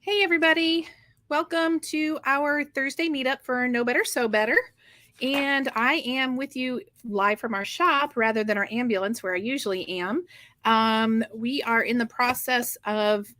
Hey, everybody. Welcome to our Thursday meetup for Know Better, So Better. And I am with you live from our shop rather than our ambulance where I usually am. We are in the process of,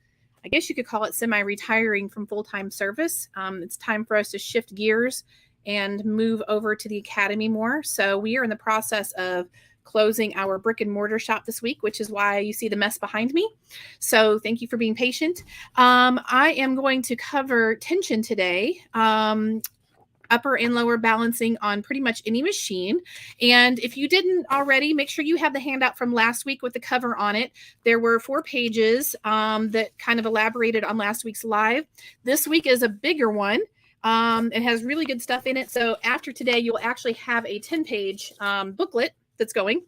I guess you could call it semi-retiring from full-time service. It's time for us to shift gears and move over to the academy more. So we are in the process of closing our brick and mortar shop this week, which is why you see the mess behind me. So thank you for being patient. I am going to cover tension today, upper and lower balancing on pretty much any machine. And if you didn't already, make sure you have the handout from last week with the cover on it. There were 4 pages that kind of elaborated on last week's live. This week is a bigger one. It has really good stuff in it. So after today, you'll actually have a 10-page booklet that's going.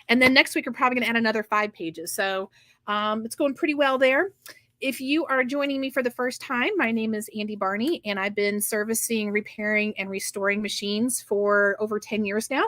And then next week, we're probably going to add another 5 pages. So it's going pretty well there. If you are joining me for the first time, my name is Andy Barney, and I've been servicing, repairing, and restoring machines for over 10 years now.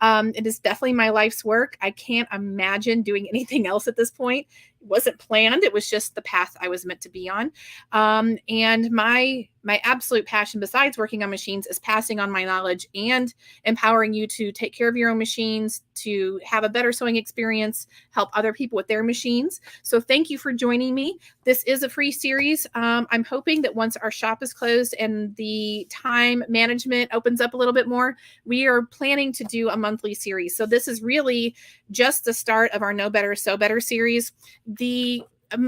It is definitely my life's work. I can't imagine doing anything else at this point. It wasn't planned. It was just the path I was meant to be on. And my absolute passion, besides working on machines, is passing on my knowledge and empowering you to take care of your own machines, to have a better sewing experience, help other people with their machines. So thank you for joining me. This is a free series. I'm hoping that once our shop is closed and the time management opens up a little bit more, we are planning to do a monthly series. So this is really just the start of our Know Better, So Better series. The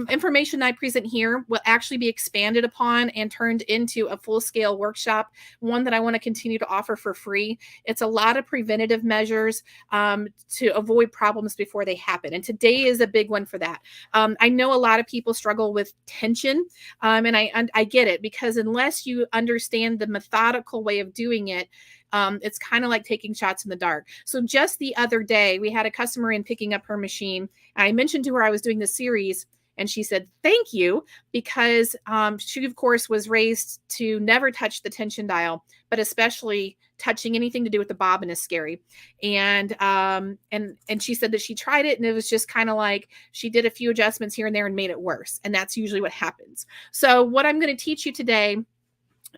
information I present here will actually be expanded upon and turned into a full-scale workshop, one that I want to continue to offer for free. It's a lot of preventative measures to avoid problems before they happen. And today is a big one for that. I know a lot of people struggle with tension, and I get it, because unless you understand the methodical way of doing it, it's kind of like taking shots in the dark. So just the other day, we had a customer in picking up her machine. I mentioned to her I was doing this series, and she said, thank you, because she, of course, was raised to never touch the tension dial, but especially touching anything to do with the bobbin is scary. And she said that she tried it, and it was just kind of like she did a few adjustments here and there and made it worse. And that's usually what happens. So what I'm going to teach you today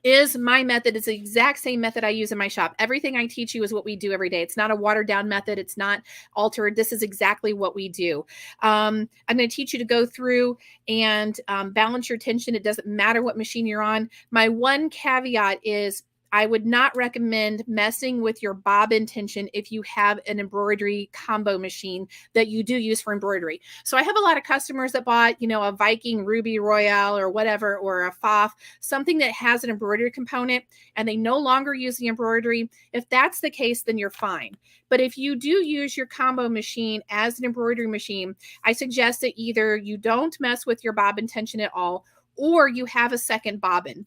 is my method. It's the exact same method I use in my shop. Everything I teach you is what we do every day. It's not a watered down method. It's not altered. This is exactly what we do. I'm going to teach you to go through and balance your tension. It doesn't matter what machine you're on. My one caveat is I would not recommend messing with your bobbin tension if you have an embroidery combo machine that you do use for embroidery. So I have a lot of customers that bought, a Viking Ruby Royale or whatever, or a FOF, something that has an embroidery component, and they no longer use the embroidery. If that's the case, then you're fine. But if you do use your combo machine as an embroidery machine, I suggest that either you don't mess with your bobbin tension at all, or you have a second bobbin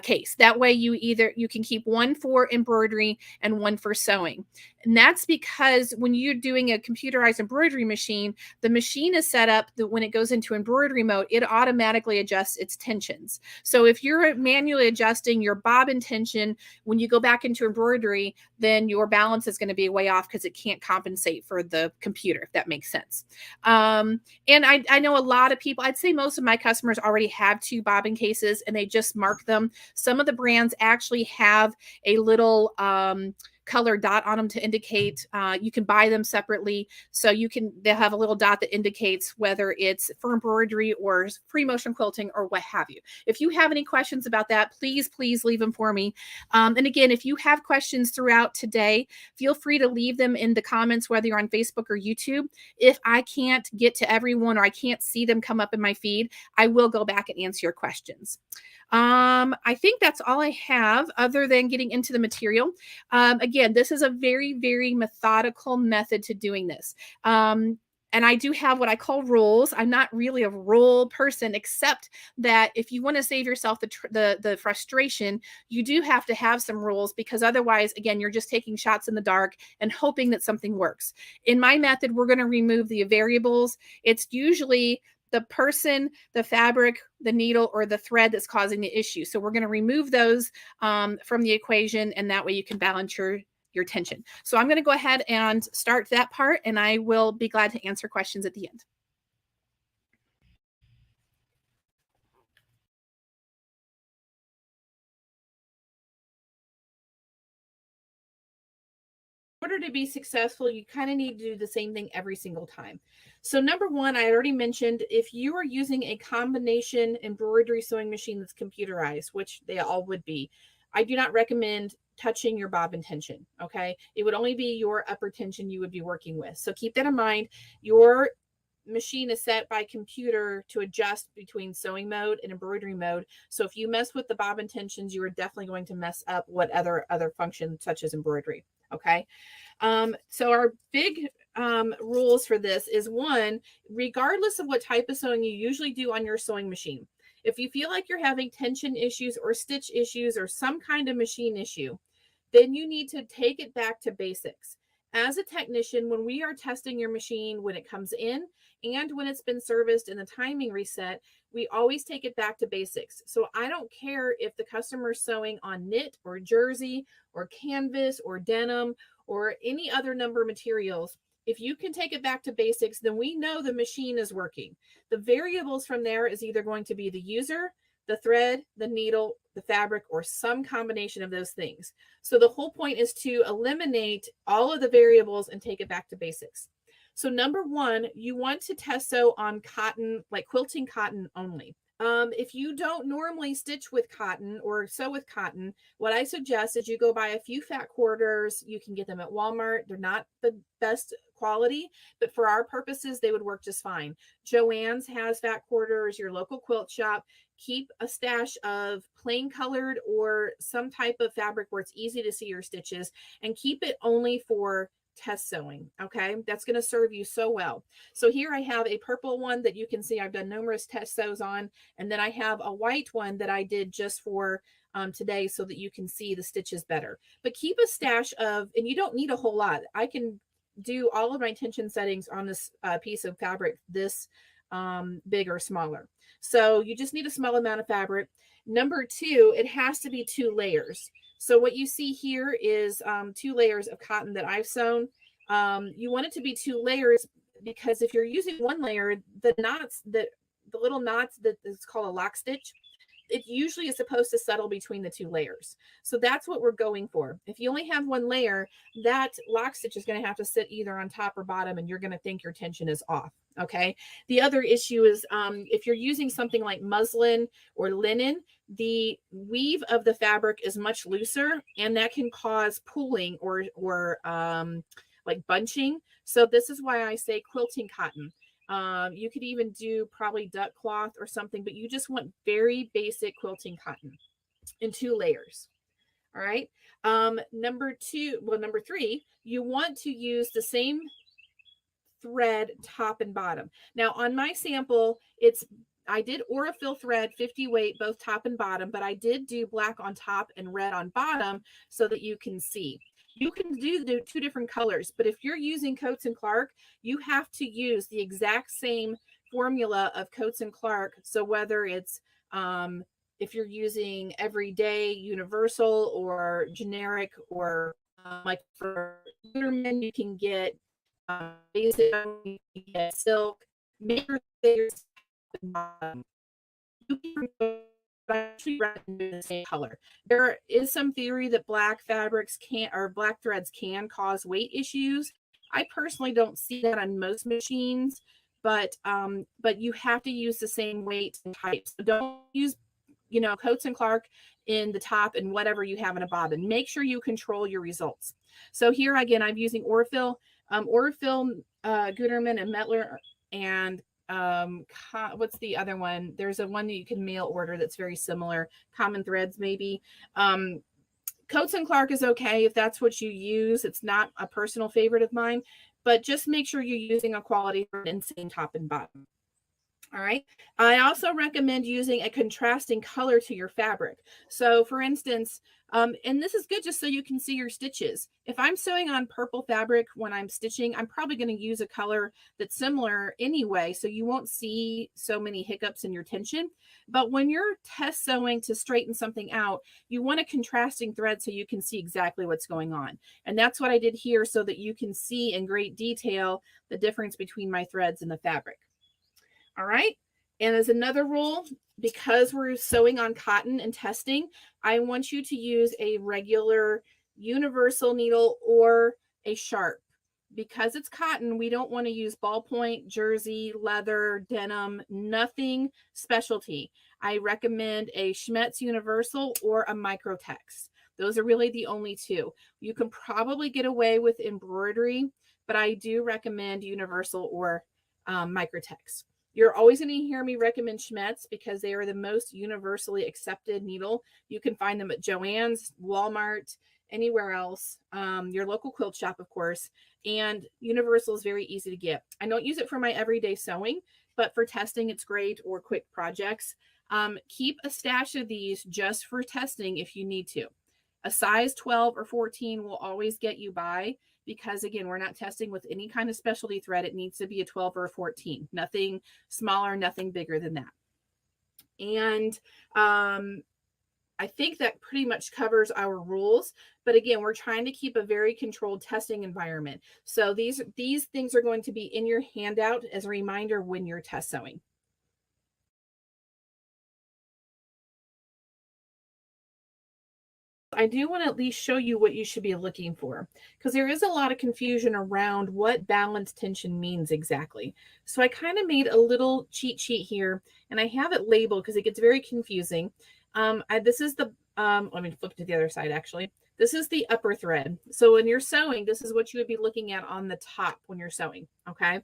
case. That way you can keep one for embroidery and one for sewing. And that's because when you're doing a computerized embroidery machine, the machine is set up that when it goes into embroidery mode, it automatically adjusts its tensions. So if you're manually adjusting your bobbin tension, when you go back into embroidery, then your balance is going to be way off because it can't compensate for the computer, if that makes sense. And I know a lot of people, I'd say most of my customers already have 2 bobbin cases, and they just mark them. Some of the brands actually have a little color dot on them to indicate. You can buy them separately, so they'll have a little dot that indicates whether it's for embroidery or free motion quilting or what have you. If you have any questions about that, please leave them for me. And again, if you have questions throughout today, feel free to leave them in the comments, whether you're on Facebook or YouTube. If I can't get to everyone, or I can't see them come up in my feed, I will go back and answer your questions. I think that's all I have other than getting into the material. Again, this is a very, very methodical method to doing this. And I do have what I call rules. I'm not really a rule person, except that if you want to save yourself the frustration, you do have to have some rules, because otherwise, again, you're just taking shots in the dark and hoping that something works. In my method, we're going to remove the variables. It's usually the person, the fabric, the needle, or the thread that's causing the issue. So we're going to remove those from the equation, and that way you can balance your tension. So I'm going to go ahead and start that part, and I will be glad to answer questions at the end. order to be successful, you kind of need to do the same thing every single time. So number one, I already mentioned, if you are using a combination embroidery sewing machine that's computerized, which they all would be, I do not recommend touching your bobbin tension. Okay. It would only be your upper tension you would be working with. So keep that in mind. Your machine is set by computer to adjust between sewing mode and embroidery mode. So if you mess with the bobbin tensions, you are definitely going to mess up what other functions such as embroidery. Okay. So our big rules for this is, one, regardless of what type of sewing you usually do on your sewing machine, if you feel like you're having tension issues or stitch issues or some kind of machine issue, then you need to take it back to basics. As a technician, when we are testing your machine, when it comes in and when it's been serviced and the timing reset, we always take it back to basics. So I don't care if the customer's sewing on knit or jersey or canvas or denim or any other number of materials. If you can take it back to basics, then we know the machine is working. The variables from there is either going to be the user, the thread, the needle, the fabric, or some combination of those things. So the whole point is to eliminate all of the variables and take it back to basics. So number one, you want to test sew on cotton, like quilting cotton only. If you don't normally stitch with cotton or sew with cotton, what I suggest is you go buy a few fat quarters. You can get them at Walmart. They're not the best quality, but for our purposes, they would work just fine. Joann's has fat quarters, your local quilt shop. Keep a stash of plain colored or some type of fabric where it's easy to see your stitches, and keep it only for test sewing. Okay, that's going to serve you so well. So here I have a purple one that you can see I've done numerous test sews on, and then I have a white one that I did just for today so that you can see the stitches better. But keep a stash of, and you don't need a whole lot. I can do all of my tension settings on this piece of fabric this big or smaller. So you just need a small amount of fabric. Number two, it has to be 2 layers. So what you see here is 2 layers of cotton that I've sewn. You want it to be 2 layers because if you're using 1 layer, the little knots that is called a lock stitch, it usually is supposed to settle between the 2 layers. So that's what we're going for. If you only have 1 layer, that lock stitch is going to have to sit either on top or bottom, and you're going to think your tension is off. Okay. The other issue is if you're using something like muslin or linen, the weave of the fabric is much looser, and that can cause pooling or like bunching. So this is why I say quilting cotton. You could even do probably duck cloth or something, but you just want very basic quilting cotton in 2 layers. All right. Number 3, you want to use the same thread top and bottom. Now on my sample, I did Aurifil thread 50 weight, both top and bottom, but I did do black on top and red on bottom so that you can see. You can do 2 different colors, but if you're using Coats and Clark, you have to use the exact same formula of Coats and Clark. So whether it's if you're using everyday universal or generic, or like for Uterman, you can get basic, you can get silk, major layers. You can actually recommend the same color. There is some theory that black fabrics black threads can cause weight issues. I personally don't see that on most machines, but you have to use the same weight and type. So don't use, Coats and Clark in the top and whatever you have in a bobbin. Make sure you control your results. So here again, I'm using Aurifil, Gutermann, and Mettler, and what's the other one? There's a one that you can mail order that's very similar. Common Threads, maybe. Coats and Clark is okay if that's what you use. It's not a personal favorite of mine, but just make sure you're using a quality thread and same top and bottom. All right. I also recommend using a contrasting color to your fabric. So for instance, and this is good just so you can see your stitches. If I'm sewing on purple fabric when I'm stitching, I'm probably going to use a color that's similar anyway, so you won't see so many hiccups in your tension. But when you're test sewing to straighten something out, you want a contrasting thread so you can see exactly what's going on. And that's what I did here so that you can see in great detail the difference between my threads and the fabric. All right. And as another rule, because we're sewing on cotton and testing, I want you to use a regular universal needle or a sharp. Because it's cotton, we don't want to use ballpoint, jersey, leather, denim, nothing specialty. I recommend a Schmetz Universal or a Microtex. Those are really the only two. You can probably get away with embroidery, but I do recommend Universal or Microtex. You're always going to hear me recommend Schmetz because they are the most universally accepted needle. You can find them at Joann's, Walmart, anywhere else, your local quilt shop, of course. And Universal is very easy to get. I don't use it for my everyday sewing, but for testing, it's great, or quick projects. Keep a stash of these just for testing if you need to. A size 12 or 14 will always get you by because, again, we're not testing with any kind of specialty thread. It needs to be a 12 or a 14. Nothing smaller, nothing bigger than that. And I think that pretty much covers our rules. But again, we're trying to keep a very controlled testing environment. So these things are going to be in your handout as a reminder when you're test sewing. I do want to at least show you what you should be looking for because there is a lot of confusion around what balanced tension means exactly. So I kind of made a little cheat sheet here and I have it labeled because it gets very confusing. This is the, let me flip to the other side actually. This is the upper thread. So when you're sewing, this is what you would be looking at on the top when you're sewing, okay?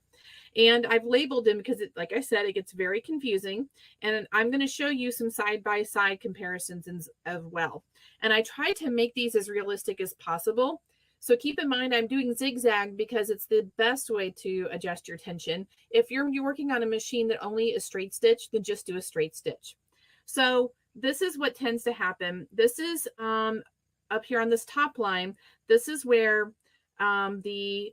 And I've labeled them because, like I said, it gets very confusing. And I'm going to show you some side-by-side comparisons as well. And I try to make these as realistic as possible. So keep in mind, I'm doing zigzag because it's the best way to adjust your tension. If you're working on a machine that only is straight stitch, then just do a straight stitch. So this is what tends to happen. This is up here on this top line. This is where the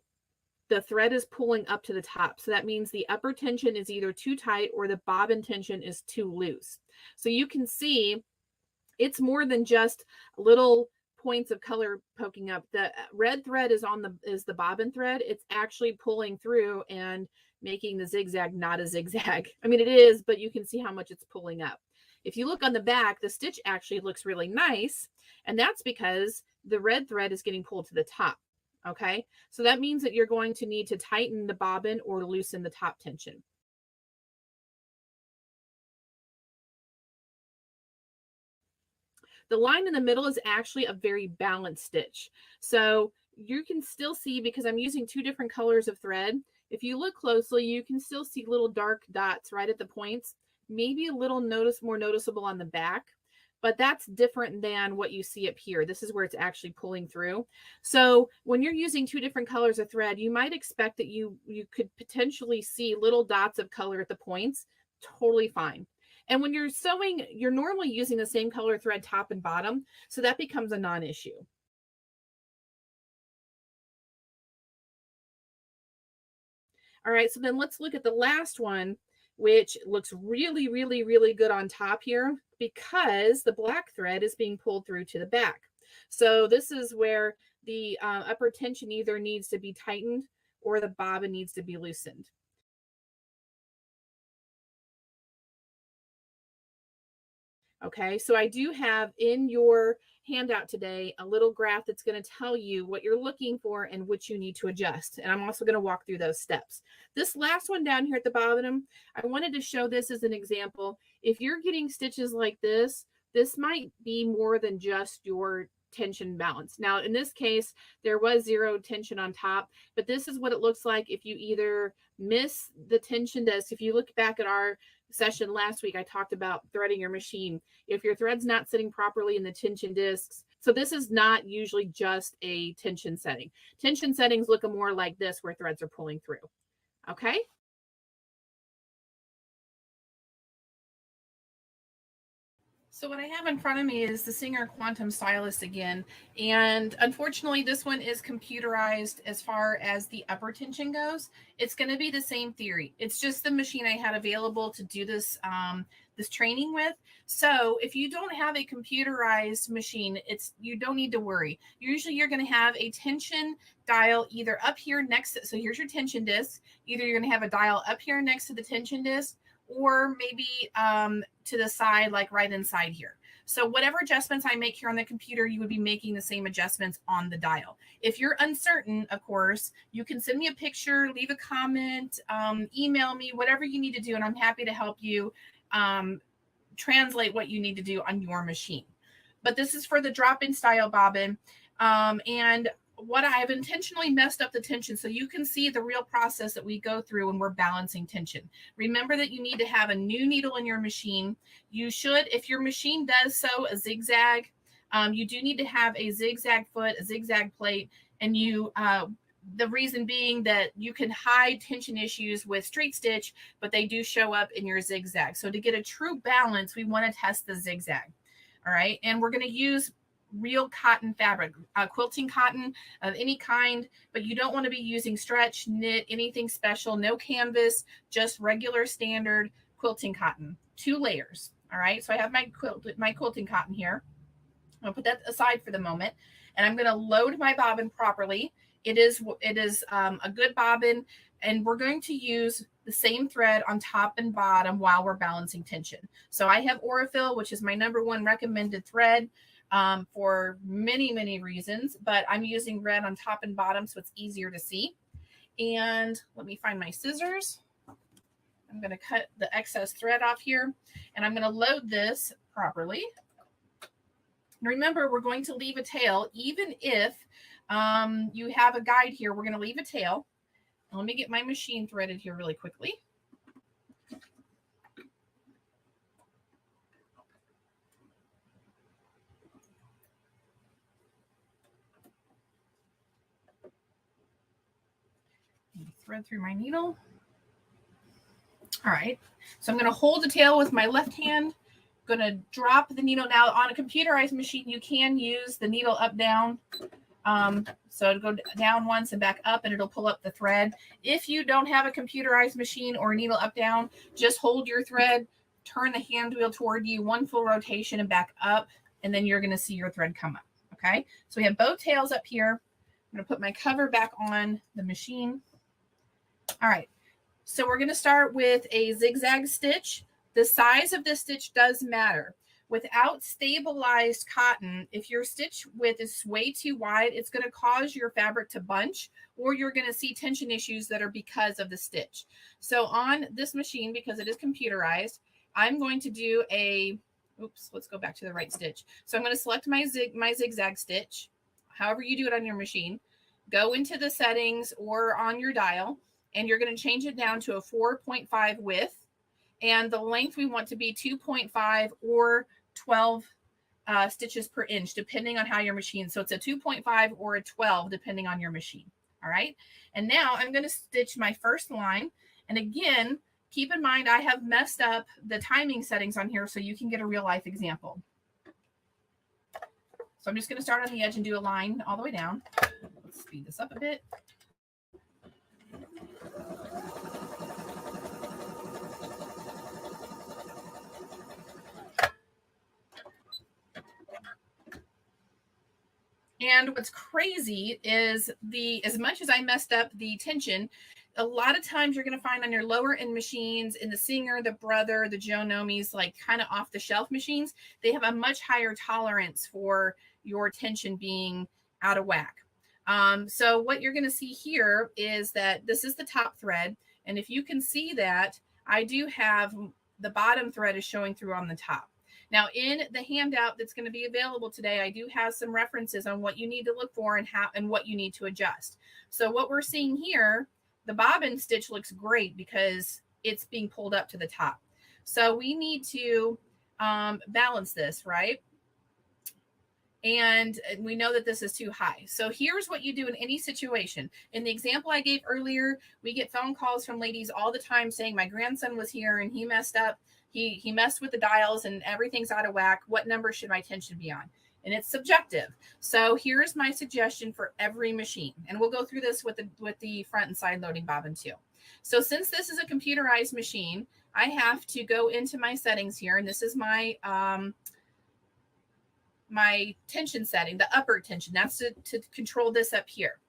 thread is pulling up to the top. So that means the upper tension is either too tight or the bobbin tension is too loose. So you can see it's more than just little points of color poking up. The red thread is the bobbin thread. It's actually pulling through and making the zigzag not a zigzag. I mean, it is, but you can see how much it's pulling up. If you look on the back, the stitch actually looks really nice. And that's because the red thread is getting pulled to the top. Okay, so that means that you're going to need to tighten the bobbin or loosen the top tension. The line in the middle is actually a very balanced stitch. So you can still see, because I'm using two different colors of thread, if you look closely, you can still see little dark dots right at the points, maybe a little more noticeable on the back. But that's different than what you see up here. This is where it's actually pulling through. So when you're using two different colors of thread, you might expect that you could potentially see little dots of color at the points. Totally fine. And when you're sewing, you're normally using the same color thread top and bottom. So that becomes a non-issue. All right, so then let's look at the last one, which looks really, really, really good on top here because the black thread is being pulled through to the back. So this is where the upper tension either needs to be tightened or the bobbin needs to be loosened. Okay, so I do have in your handout today a little graph that's going to tell you what you're looking for and what you need to adjust. And I'm also going to walk through those steps. This last one down here at the bottom, I wanted to show this as an example. If you're getting stitches like this might be more than just your tension balance. Now, in this case, there was zero tension on top, but this is what it looks like if you either miss the tension disc. If you look back at our session last week, I talked about threading your machine. If your thread's not sitting properly in the tension discs, so this is not usually just a tension setting. Tension settings look more like this where threads are pulling through. Okay. So what I have in front of me is the Singer Quantum Stylus again. And unfortunately, this one is computerized as far as the upper tension goes. It's going to be the same theory. It's just the machine I had available to do this, this training with. So if you don't have a computerized machine, you don't need to worry. Usually you're going to have a tension dial either up here next to, so here's your tension disc. Either you're going to have a dial up here next to the tension disc, or maybe to the side, like right inside here. So whatever adjustments I make here on the computer, you would be making the same adjustments on the dial. If you're uncertain, of course, you can send me a picture, leave a comment, email me, whatever you need to do, and I'm happy to help you translate what you need to do on your machine. But this is for the drop-in style bobbin. And what I have intentionally messed up the tension so you can see the real process that we go through when we're balancing tension. Remember that you need to have a new needle in your machine. You should, if your machine does so, a zigzag, you do need to have a zigzag foot, a zigzag plate, and you the reason being that you can hide tension issues with straight stitch, but they do show up in your zigzag. So to get a true balance, we want to test the zigzag. All right. And we're going to use real cotton fabric, quilting cotton of any kind, but you don't want to be using stretch, knit, anything special, no canvas, just regular standard quilting cotton, 2 layers. All right. So I have my quilting cotton here. I'll put that aside for the moment, and I'm going to load my bobbin properly. It is a good bobbin, and we're going to use the same thread on top and bottom while we're balancing tension. So I have Aurifil, which is my #1 recommended thread for many, many reasons, but I'm using red on top and bottom so it's easier to see. And let me find my scissors. I'm going to cut the excess thread off here, and I'm going to load this properly. Remember, we're going to leave a tail, even if you have a guide here, we're going to leave a tail. Let me get my machine threaded here really quickly. Thread through my needle. All right, so I'm going to hold the tail with my left hand. Going to drop the needle. Now on a computerized machine, you can use the needle up down. So it'll go down once and back up, and it'll pull up the thread. If you don't have a computerized machine or a needle up down, just hold your thread, turn the hand wheel toward you, 1 full rotation and back up, and then you're going to see your thread come up. Okay, so we have both tails up here. I'm going to put my cover back on the machine. All right, so we're going to start with a zigzag stitch. The size of this stitch does matter. Without stabilized cotton, if your stitch width is way too wide, it's going to cause your fabric to bunch, or you're going to see tension issues that are because of the stitch. So on this machine, because it is computerized, I'm going to do let's go back to the right stitch. So I'm going to select my zigzag stitch, however you do it on your machine, go into the settings or on your dial, and you're going to change it down to a 4.5 width. And the length we want to be 2.5 or 12 stitches per inch, depending on how your machine. So it's a 2.5 or a 12, depending on your machine. All right. And now I'm going to stitch my first line. And again, keep in mind, I have messed up the timing settings on here so you can get a real life example. So I'm just going to start on the edge and do a line all the way down. Let's speed this up a bit. And what's crazy is as much as I messed up the tension, a lot of times you're going to find on your lower end machines, in the Singer, the Brother, the Joe Nomis, like kind of off the shelf machines, they have a much higher tolerance for your tension being out of whack. So what you're going to see here is that this is the top thread. And if you can see that, I do have the bottom thread is showing through on the top. Now, in the handout that's going to be available today, I do have some references on what you need to look for and what you need to adjust. So what we're seeing here, the bobbin stitch looks great because it's being pulled up to the top. So we need to balance this, right? And we know that this is too high. So here's what you do in any situation. In the example I gave earlier, we get phone calls from ladies all the time saying, my grandson was here and he messed up. He messed with the dials and everything's out of whack. What number should my tension be on? And it's subjective. So here's my suggestion for every machine. And we'll go through this with the front and side loading bobbin too. So since this is a computerized machine, I have to go into my settings here. And this is my my tension setting, the upper tension. That's to control this up here.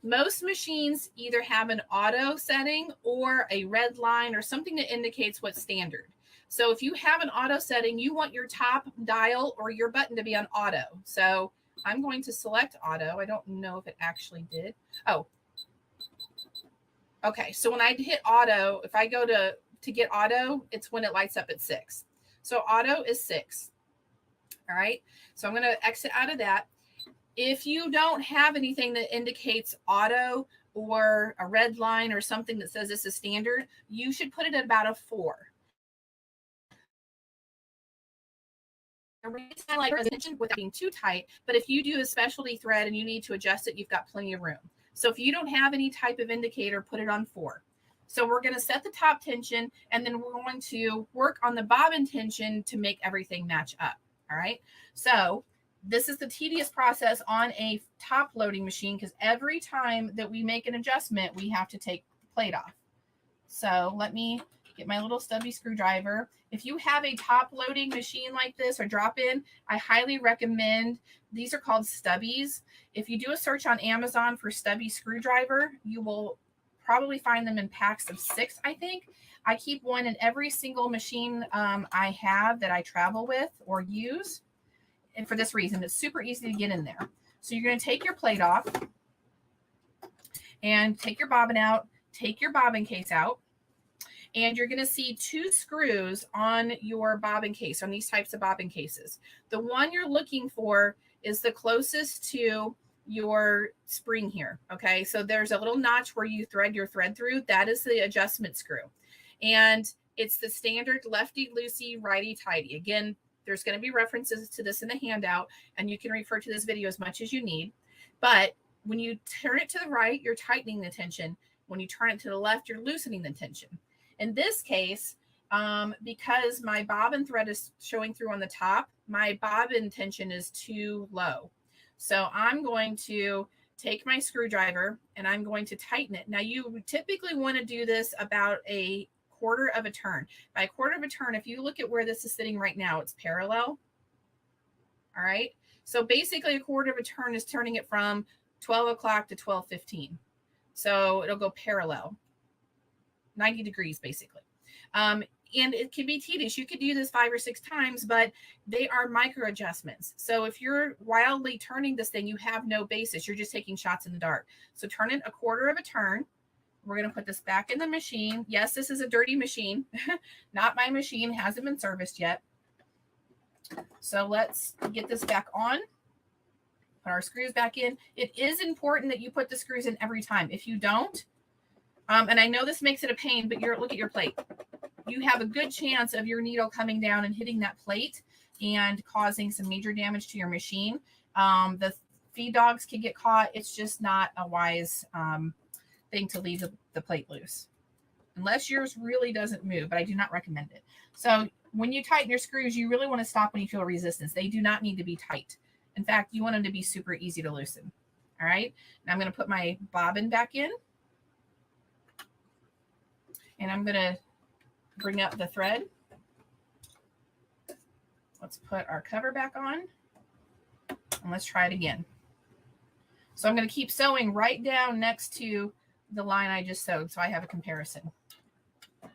Most machines either have an auto setting or a red line or something that indicates what's standard. So if you have an auto setting, you want your top dial or your button to be on auto. So I'm going to select auto. I don't know if it actually did. Oh, okay. So when I hit auto, if I go to get auto, it's when it lights up at 6. So auto is 6. All right. So I'm going to exit out of that. If you don't have anything that indicates auto or a red line or something that says this is standard, you should put it at about a 4. I like attention without being too tight, but if you do a specialty thread and you need to adjust it, you've got plenty of room. So if you don't have any type of indicator, put it on 4. So we're going to set the top tension, and then we're going to work on the bobbin tension to make everything match up. All right. So this is the tedious process on a top loading machine, because every time that we make an adjustment, we have to take the plate off. So let me get my little stubby screwdriver. If you have a top loading machine like this or drop in, I highly recommend, these are called stubbies. If you do a search on Amazon for stubby screwdriver, you will probably find them in packs of 6, I think. I keep one in every single machine I have that I travel with or use. And for this reason, it's super easy to get in there. So you're going to take your plate off and take your bobbin out, take your bobbin case out, and you're going to see 2 screws on your bobbin case, on these types of bobbin cases. The one you're looking for is the closest to your spring here. Okay, so there's a little notch where you thread your thread through. That is the adjustment screw. And it's the standard lefty-loosey, righty-tighty. Again, there's going to be references to this in the handout, and you can refer to this video as much as you need. But when you turn it to the right, you're tightening the tension. When you turn it to the left, you're loosening the tension. In this case, because my bobbin thread is showing through on the top, my bobbin tension is too low. So I'm going to take my screwdriver and I'm going to tighten it. Now you typically want to do this about a quarter of a turn. By a quarter of a turn, if you look at where this is sitting right now, it's parallel. All right. So basically a quarter of a turn is turning it from 12 o'clock to 12:15. So it'll go parallel, 90 degrees basically. And it can be tedious. You could do this 5 or 6 times, but they are micro adjustments. So if you're wildly turning this thing, you have no basis. You're just taking shots in the dark. So turn it a quarter of a turn. We're going to put this back in the machine. Yes, this is a dirty machine. Not my machine. Hasn't been serviced yet. So let's get this back on. Put our screws back in. It is important that you put the screws in every time. If you don't, and I know this makes it a pain, but look at your plate. You have a good chance of your needle coming down and hitting that plate and causing some major damage to your machine. The feed dogs can get caught. It's just not a wise thing to leave the plate loose, unless yours really doesn't move, but I do not recommend it. So when you tighten your screws, you really want to stop when you feel resistance. They do not need to be tight. In fact, you want them to be super easy to loosen. All right. Now I'm going to put my bobbin back in. And I'm going to bring up the thread. Let's put our cover back on. And let's try it again. So I'm going to keep sewing right down next to the line I just sewed, so I have a comparison. All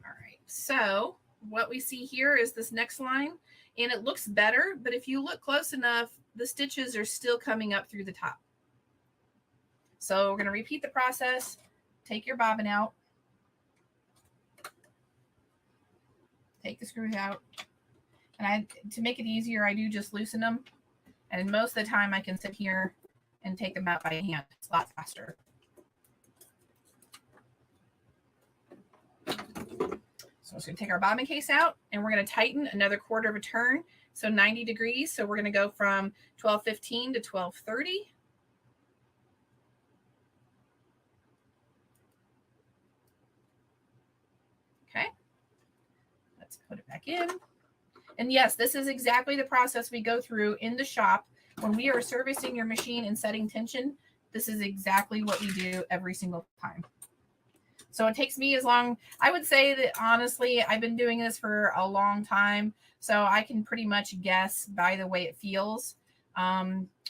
right, so what we see here is this next line, and it looks better, but if you look close enough, the stitches are still coming up through the top. So we're going to repeat the process. Take your bobbin out. Take the screws out. And to make it easier, I do just loosen them. And most of the time I can sit here and take them out by hand. It's a lot faster. So we're going to take our bobbin case out, and we're going to tighten another quarter of a turn. So 90 degrees. So we're going to go from 12:15 to 12:30. Okay. Let's put it back in. And yes, this is exactly the process we go through in the shop when we are servicing your machine and setting tension. This is exactly what we do every single time. So it takes me as long, I would say that honestly, I've been doing this for a long time. So I can pretty much guess by the way it feels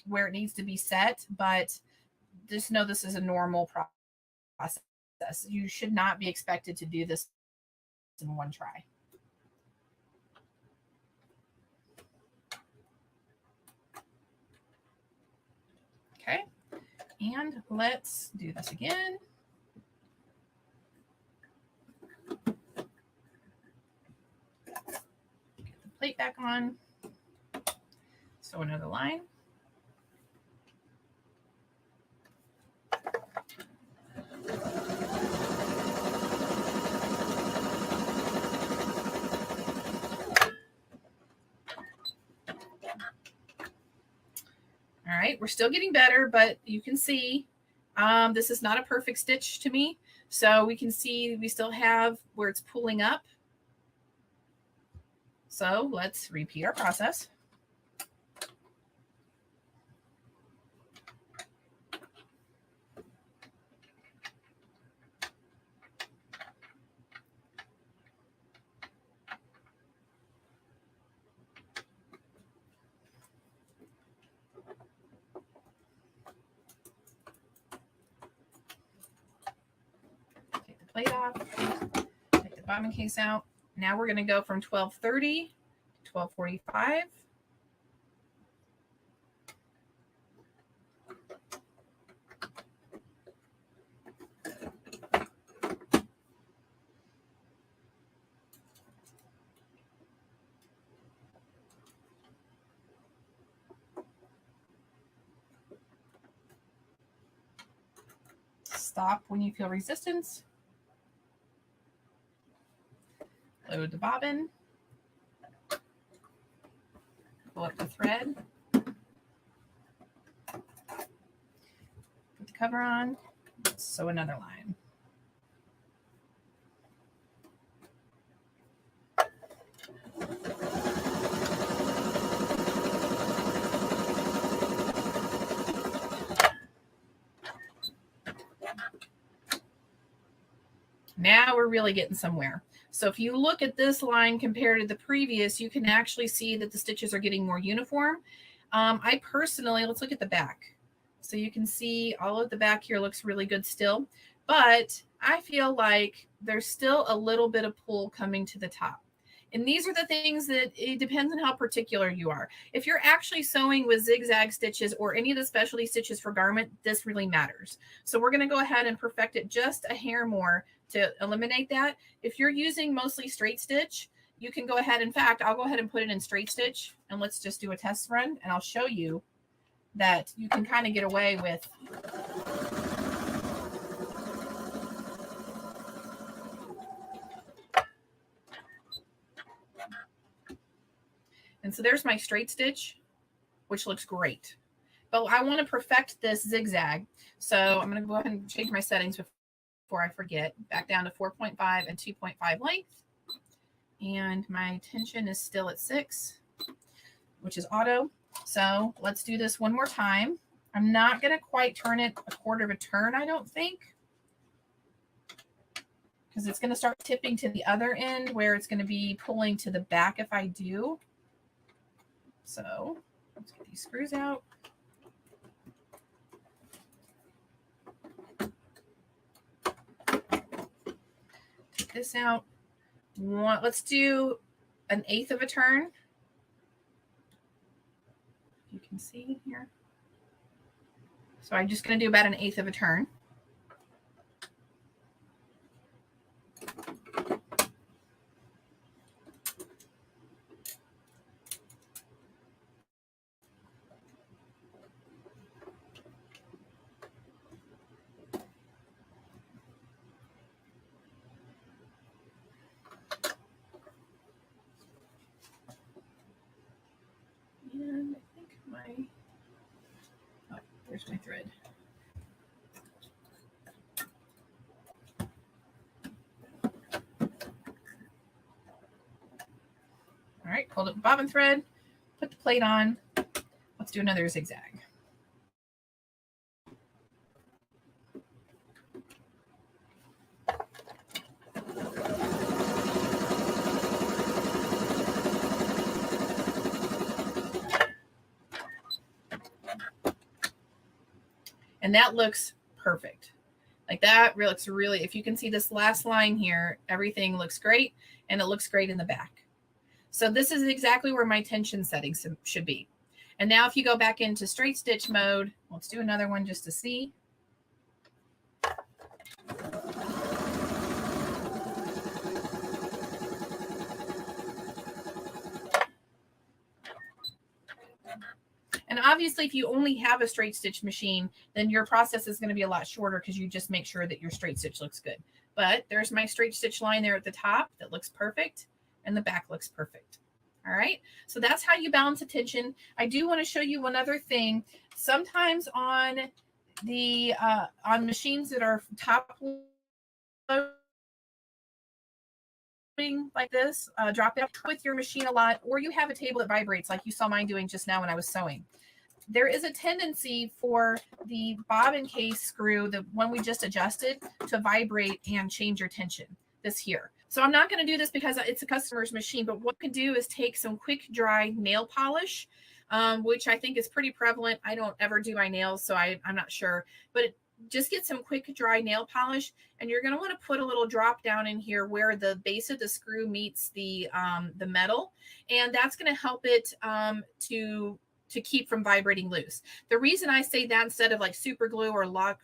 where it needs to be set. But just know this is a normal process. You should not be expected to do this in one try. Okay, and let's do this again. Get the plate back on. So another line. All right, we're still getting better, but you can see this is not a perfect stitch to me. So we can see we still have where it's pulling up. So let's repeat our process. Take the plate off, take the bobbin case out. Now we're going to go from 12:30 to 12:45. Stop when you feel resistance. Load the bobbin. Pull up the thread. Put the cover on. Sew another line. Now we're really getting somewhere. So if you look at this line compared to the previous, you can actually see that the stitches are getting more uniform. I personally, let's look at the back. So you can see all of the back here looks really good still, but I feel like there's still a little bit of pull coming to the top. And these are the things that it depends on how particular you are. If you're actually sewing with zigzag stitches or any of the specialty stitches for garment, this really matters. So we're going to go ahead and perfect it just a hair more to eliminate that. If you're using mostly straight stitch, you can go ahead. In fact, I'll go ahead and put it in straight stitch and let's just do a test run and I'll show you that you can kind of get away with and so there's my straight stitch, which looks great. But I want to perfect this zigzag. So I'm going to go ahead and change my settings before I forget. Back down to 4.5 and 2.5 length. And my tension is still at 6, which is auto. So let's do this one more time. I'm not going to quite turn it a quarter of a turn, I don't think, because it's going to start tipping to the other end where it's going to be pulling to the back if I do. So let's get these screws out. Take this out. Let's do 1/8 of a turn. You can see here. So I'm just going to do about 1/8 of a turn. And I think there's my thread. All right, pulled up the bobbin thread, put the plate on. Let's do another zigzag. And that looks perfect. Like that looks really, if you can see this last line here, everything looks great, and it looks great in the back. So this is exactly where my tension settings should be. And now if you go back into straight stitch mode, let's do another one just to see. And obviously, if you only have a straight stitch machine, then your process is going to be a lot shorter because you just make sure that your straight stitch looks good. But there's my straight stitch line there at the top that looks perfect, and the back looks perfect. All right, so that's how you balance attention. I do want to show you one other thing. Sometimes on the on machines that are top loading like this, drop down with your machine a lot, or you have a table that vibrates like you saw mine doing just now when I was sewing. There is a tendency for the bobbin case screw, the one we just adjusted, to vibrate and change your tension, this here. So I'm not going to do this because it's a customer's machine, but what you can do is take some quick dry nail polish, which I think is pretty prevalent. I don't ever do my nails, so I'm not sure, but just get some quick dry nail polish, and you're going to want to put a little drop down in here where the base of the screw meets the metal, and that's going to help it to keep from vibrating loose. The reason I say that instead of like super glue or lock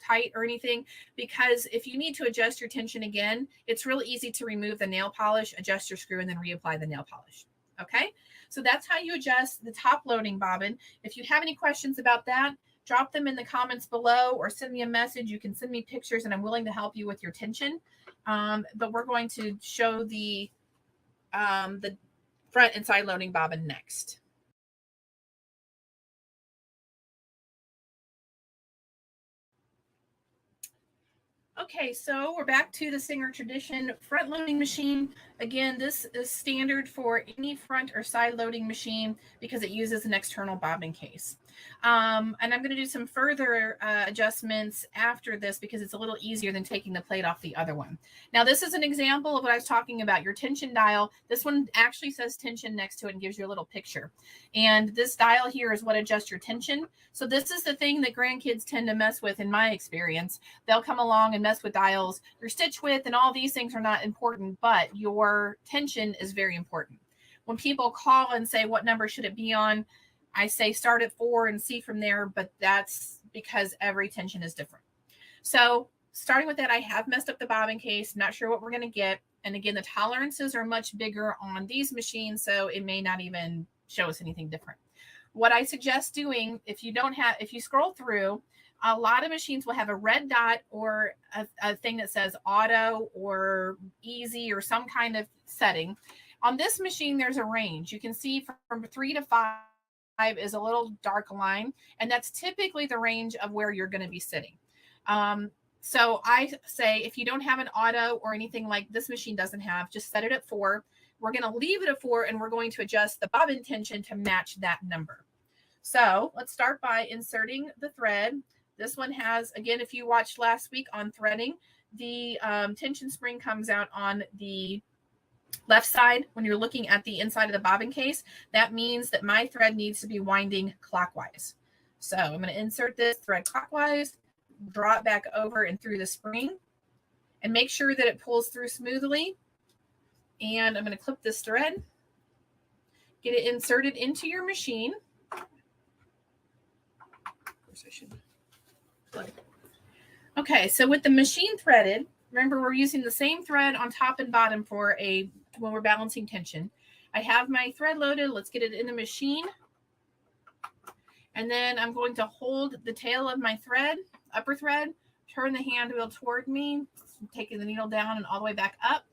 tight or anything, because if you need to adjust your tension again, it's really easy to remove the nail polish, adjust your screw, and then reapply the nail polish. Okay, so that's how you adjust the top loading bobbin. If you have any questions about that, drop them in the comments below or send me a message. You can send me pictures, and I'm willing to help you with your tension. But we're going to show the front and side loading bobbin next. Okay, so we're back to the Singer Tradition front loading machine. Again, this is standard for any front or side loading machine because it uses an external bobbin case. And I'm going to do some further adjustments after this because it's a little easier than taking the plate off the other one. Now, this is an example of what I was talking about, your tension dial. This one actually says tension next to it and gives you a little picture. And this dial here is what adjusts your tension. So this is the thing that grandkids tend to mess with in my experience. They'll come along and mess with dials. Your stitch width and all these things are not important, but your tension is very important. When people call and say, what number should it be on? I say start at 4 and see from there, but that's because every tension is different. So starting with that, I have messed up the bobbin case, not sure what we're going to get. And again, the tolerances are much bigger on these machines, so it may not even show us anything different. What I suggest doing, if you scroll through, a lot of machines will have a red dot or a thing that says auto or easy or some kind of setting. On this machine, there's a range. You can see from 3 to 5 is a little dark line, and that's typically the range of where you're going to be sitting. So I say if you don't have an auto or anything like this machine doesn't have, just set it at 4. We're going to leave it at 4, and we're going to adjust the bobbin tension to match that number. So let's start by inserting the thread. This one has, again, if you watched last week on threading, the tension spring comes out on the left side when you're looking at the inside of the bobbin case. That means that my thread needs to be winding clockwise. So I'm going to insert this thread clockwise, draw it back over and through the spring, and make sure that it pulls through smoothly. And I'm going to clip this thread, get it inserted into your machine. Of course I should. Okay, so with the machine threaded, remember we're using the same thread on top and bottom for when we're balancing tension. I have my thread loaded. Let's get it in the machine. And then I'm going to hold the tail of my thread, upper thread, turn the hand wheel toward me, taking the needle down and all the way back up.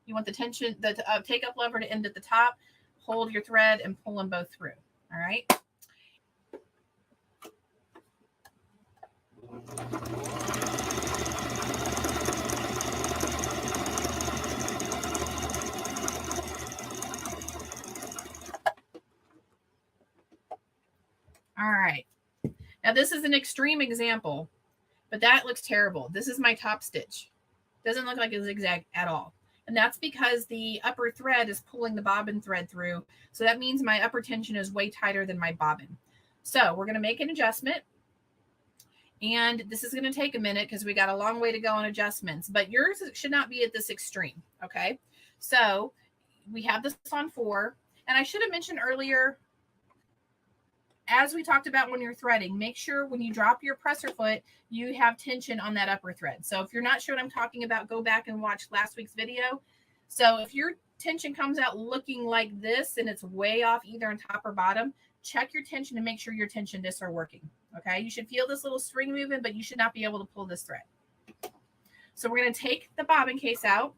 You want the tension, the take up lever to end at the top. Hold your thread and pull them both through. All right. All right. Now this is an extreme example, but that looks terrible. This is my top stitch. Doesn't look like a zigzag at all. And that's because the upper thread is pulling the bobbin thread through. So that means my upper tension is way tighter than my bobbin. So we're going to make an adjustment. And this is going to take a minute because we got a long way to go on adjustments, but yours should not be at this extreme. Okay. So we have this on 4. And I should have mentioned earlier, as we talked about when you're threading, make sure when you drop your presser foot, you have tension on that upper thread. So if you're not sure what I'm talking about, go back and watch last week's video. So if your tension comes out looking like this and it's way off either on top or bottom, check your tension and make sure your tension discs are working. Okay, you should feel this little string moving, but you should not be able to pull this thread. So we're going to take the bobbin case out,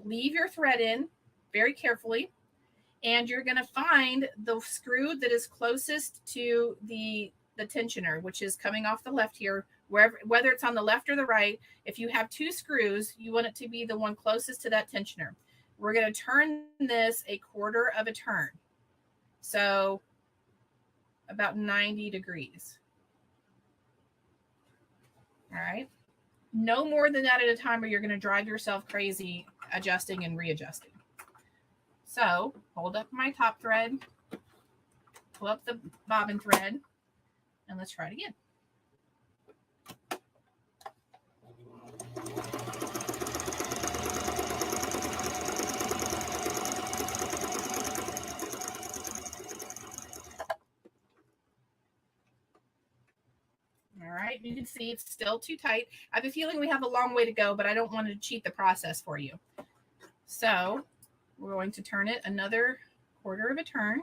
leave your thread in very carefully, and you're going to find the screw that is closest to the tensioner, which is coming off the left here, whether it's on the left or the right. If you have 2 screws, you want it to be the one closest to that tensioner. We're going to turn this a 1/4 of a turn. So about 90 degrees. All right. No more than that at a time, or you're going to drive yourself crazy adjusting and readjusting. So hold up my top thread, pull up the bobbin thread, and let's try it again. All right, you can see it's still too tight. I have a feeling we have a long way to go, but I don't want to cheat the process for you. So we're going to turn it another 1/4 of a turn.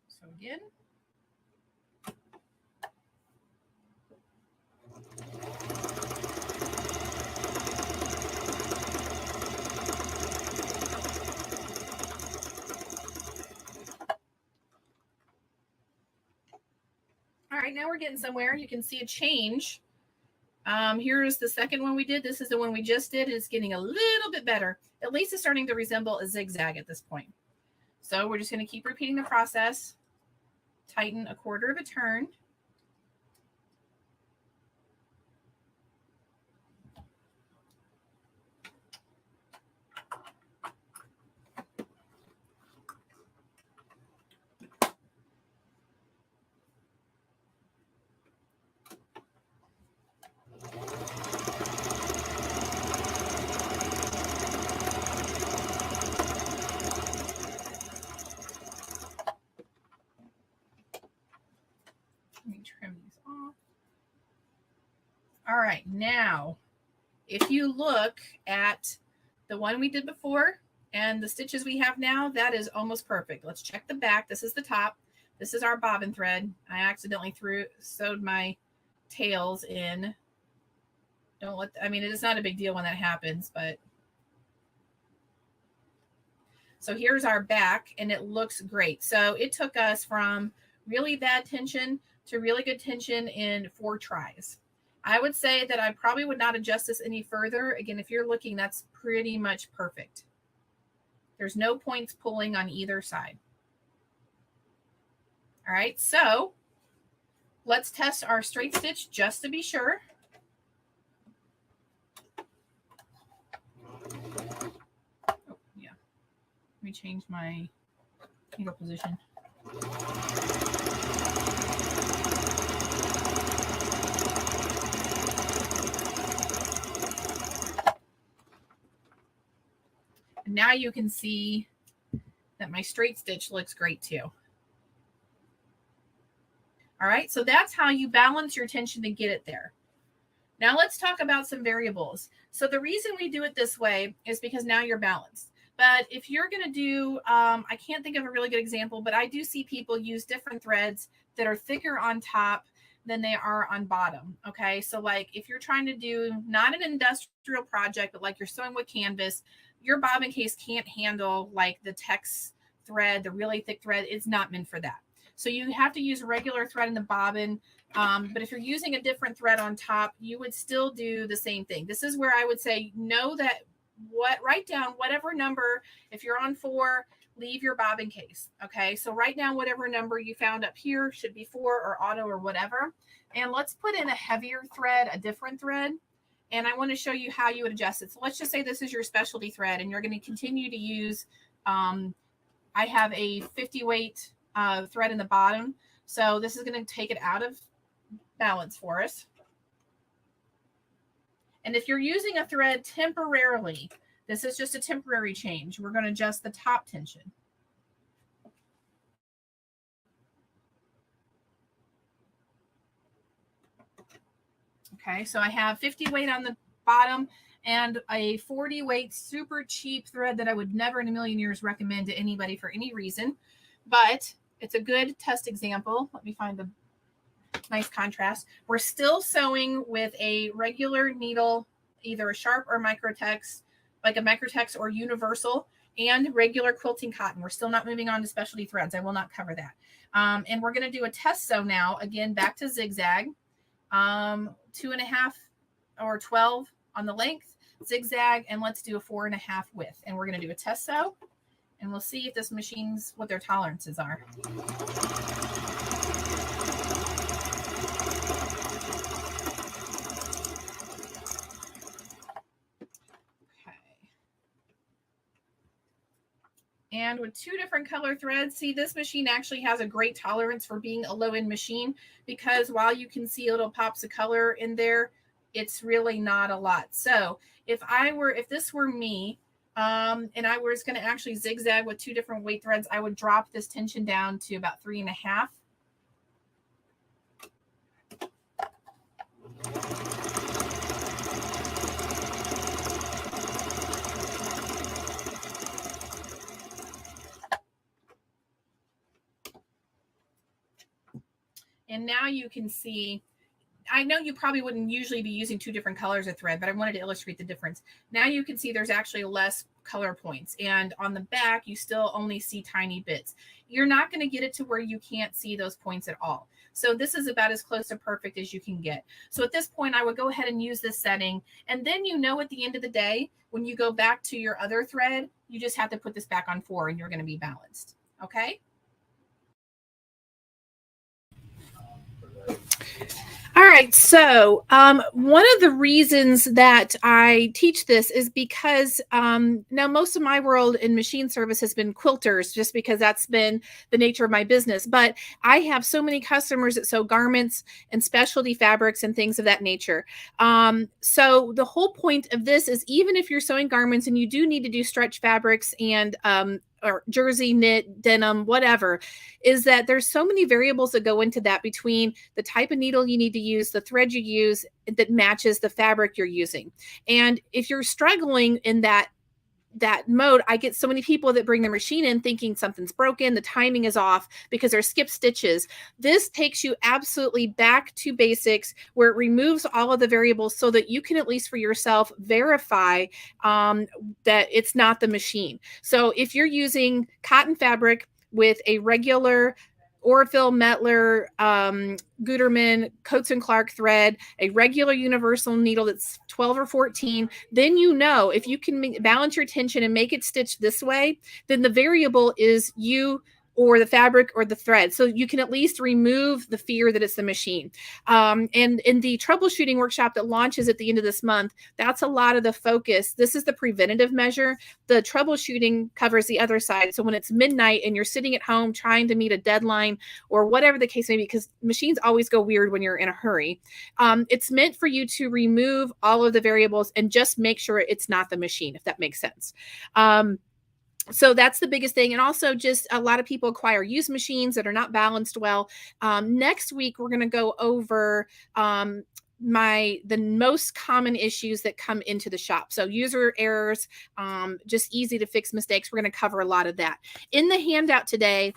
So again. All right, now we're getting somewhere. You can see a change. Here's the second one we did. This is the one we just did. It's getting a little bit better. At least it's starting to resemble a zigzag at this point. So we're just going to keep repeating the process. Tighten a 1/4 of a turn. Let me trim these off. All right, now, if you look at the one we did before and the stitches we have now, that is almost perfect. Let's check the back. This is the top. This is our bobbin thread. I accidentally sewed my tails in. I mean, it is not a big deal when that happens, but. So here's our back, and it looks great. So it took us from really bad tension to really good tension in 4 tries. I would say that I probably would not adjust this any further. Again, if you're looking, that's pretty much perfect. There's no points pulling on either side. All right, so let's test our straight stitch just to be sure. Oh, yeah. Let me change my needle position. And now you can see that my straight stitch looks great too. All right, so that's how you balance your tension to get it there. Now let's talk about some variables. So the reason we do it this way is because now you're balanced. But if you're going to do, I can't think of a really good example, but I do see people use different threads that are thicker on top than they are on bottom. Okay, so like if you're trying to do not an industrial project, but like you're sewing with canvas, your bobbin case can't handle like the text thread, the really thick thread. It's not meant for that. So you have to use regular thread in the bobbin. But if you're using a different thread on top, you would still do the same thing. This is where I would say, know that write down whatever number. If you're on 4, leave your bobbin case. Okay, so write down whatever number you found up here, should be 4 or auto or whatever. And let's put in a heavier thread, a different thread. and I want to show you how you would adjust it. So let's just say this is your specialty thread, and you're going to continue to use, I have a 50 weight thread in the bottom. So this is going to take it out of balance for us. And if you're using a thread temporarily, this is just a temporary change. We're going to adjust the top tension. Okay, so I have 50 weight on the bottom and a 40 weight super cheap thread that I would never in a million years recommend to anybody for any reason, but it's a good test example. Let me find the nice contrast. We're still sewing with a regular needle, either a sharp or microtex, like a microtex or universal, and regular quilting cotton. We're still not moving on to specialty threads. I will not cover that. And we're going to do a test sew now, again, back to zigzag, 2.5 or 12 on the length, zigzag, and let's do a 4.5 width. And we're going to do a test sew, and we'll see if this machine's, what their tolerances are. And with 2 different color threads, see, this machine actually has a great tolerance for being a low-end machine, because while you can see little pops of color in there, it's really not a lot. So if this were me, and I was going to actually zigzag with 2 different weight threads, I would drop this tension down to about 3.5. And now you can see, I know you probably wouldn't usually be using 2 different colors of thread, but I wanted to illustrate the difference. Now you can see there's actually less color points. And on the back, you still only see tiny bits. You're not going to get it to where you can't see those points at all. So this is about as close to perfect as you can get. So at this point, I would go ahead and use this setting. And then, at the end of the day, when you go back to your other thread, you just have to put this back on 4 and you're going to be balanced. Okay? All right, so one of the reasons that I teach this is because now most of my world in machine service has been quilters, just because that's been the nature of my business. But I have so many customers that sew garments and specialty fabrics and things of that nature. So the whole point of this is, even if you're sewing garments and you do need to do stretch fabrics and or jersey, knit, denim, whatever, is that there's so many variables that go into that, between the type of needle you need to use, the thread you use that matches the fabric you're using. And if you're struggling in that mode, I get so many people that bring their machine in thinking something's broken, the timing is off because they're skipped stitches. This takes you absolutely back to basics, where it removes all of the variables so that you can, at least for yourself, verify that it's not the machine. So if you're using cotton fabric with a regular Orville, Mettler, Gutermann, Coates and Clark thread, a regular universal needle that's 12 or 14, then if you can balance your tension and make it stitch this way, then the variable is you or the fabric or the thread. So you can at least remove the fear that it's the machine. And in the troubleshooting workshop that launches at the end of this month, that's a lot of the focus. This is the preventative measure. The troubleshooting covers the other side. So when it's midnight and you're sitting at home trying to meet a deadline or whatever the case may be, because machines always go weird when you're in a hurry, it's meant for you to remove all of the variables and just make sure it's not the machine, if that makes sense. So that's the biggest thing. And also, just a lot of people acquire used machines that are not balanced well. Next week, we're going to go over the most common issues that come into the shop. So user errors, just easy to fix mistakes. We're going to cover a lot of that. In the handout today,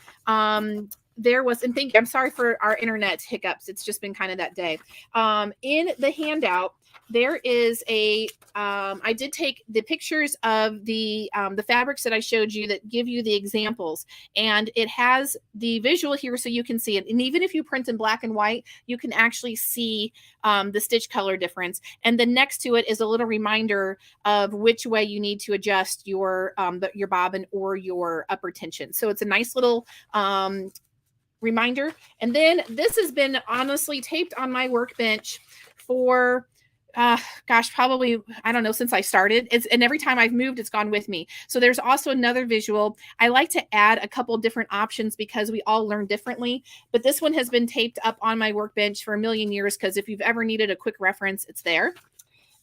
there was, and I'm sorry for our internet hiccups. It's just been kind of that day. In the handout, there is I did take the pictures of the fabrics that I showed you that give you the examples, and it has the visual here so you can see it. And even if you print in black and white, you can actually see the stitch color difference. And then next to it is a little reminder of which way you need to adjust your bobbin or your upper tension. So it's a nice little reminder. And then this has been honestly taped on my workbench for gosh, probably, I don't know, since I started. And every time I've moved, it's gone with me. So there's also another visual. I like to add a couple different options because we all learn differently. But this one has been taped up on my workbench for a million years because if you've ever needed a quick reference, it's there.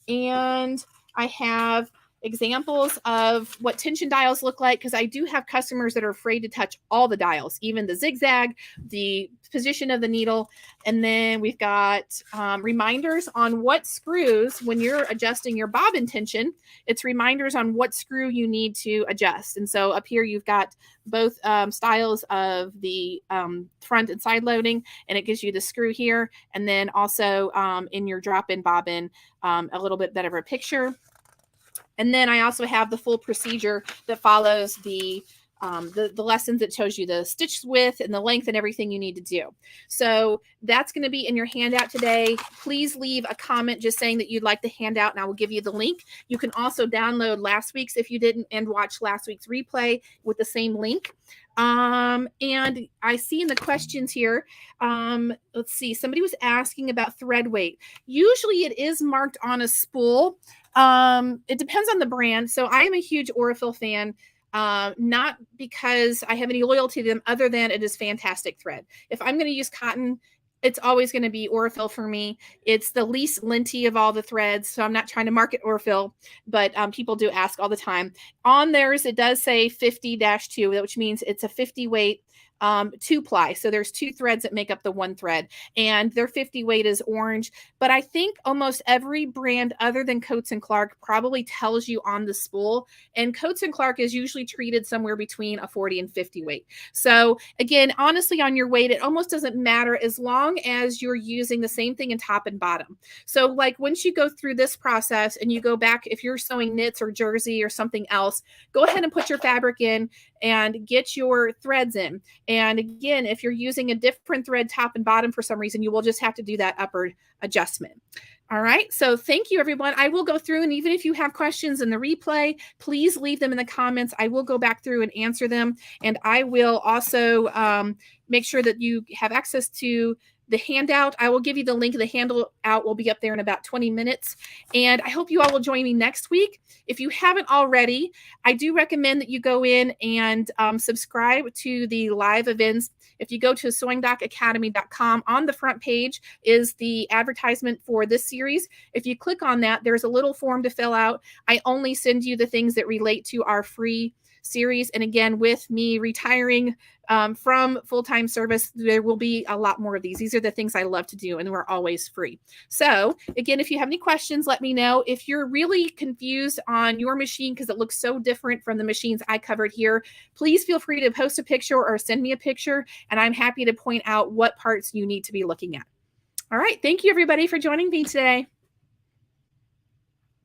And I have examples of what tension dials look like because I do have customers that are afraid to touch all the dials, even the zigzag, the position of the needle. And then we've got reminders on what screws, when you're adjusting your bobbin tension, it's reminders on what screw you need to adjust. And so up here, you've got both styles of the front and side loading, and it gives you the screw here. And then also in your drop-in bobbin, a little bit better of a picture. And then I also have the full procedure that follows the lessons that shows you the stitch width and the length and everything you need to do. So that's going to be in your handout today. Please leave a comment just saying that you'd like the handout and I will give you the link. You can also download last week's if you didn't and watch last week's replay with the same link. And I see in the questions here, let's see, somebody was asking about thread weight. Usually it is marked on a spool. It depends on the brand. So I am a huge Aurifil fan. Not because I have any loyalty to them other than it is fantastic thread. If I'm going to use cotton, it's always going to be Aurifil for me. It's the least linty of all the threads. So I'm not trying to market Aurifil, but people do ask all the time. On theirs, it does say 50-2, which means it's a 50 weight 2-ply. So there's 2 threads that make up the 1 thread, and their 50 weight is orange. But I think almost every brand other than Coats & Clark probably tells you on the spool, and Coats & Clark is usually treated somewhere between a 40 and 50 weight. So again, honestly, on your weight, it almost doesn't matter as long as you're using the same thing in top and bottom. So like once you go through this process and you go back, if you're sewing knits or jersey or something else, go ahead and put your fabric in and get your threads in. And again, if you're using a different thread top and bottom for some reason, you will just have to do that upward adjustment. All right. So thank you, everyone. I will go through, and even if you have questions in the replay, please leave them in the comments. I will go back through and answer them. And I will also make sure that you have access to the handout. I will give you the link. The handout will be up there in about 20 minutes. And I hope you all will join me next week. If you haven't already, I do recommend that you go in and subscribe to the live events. If you go to sewingdocacademy.com, on the front page is the advertisement for this series. If you click on that, there's a little form to fill out. I only send you the things that relate to our free series. And again, with me retiring from full-time service, there will be a lot more of these. These are the things I love to do, and we're always free. So again, if you have any questions, let me know. If you're really confused on your machine because it looks so different from the machines I covered here, please feel free to post a picture or send me a picture, and I'm happy to point out what parts you need to be looking at. All right. Thank you, everybody, for joining me today.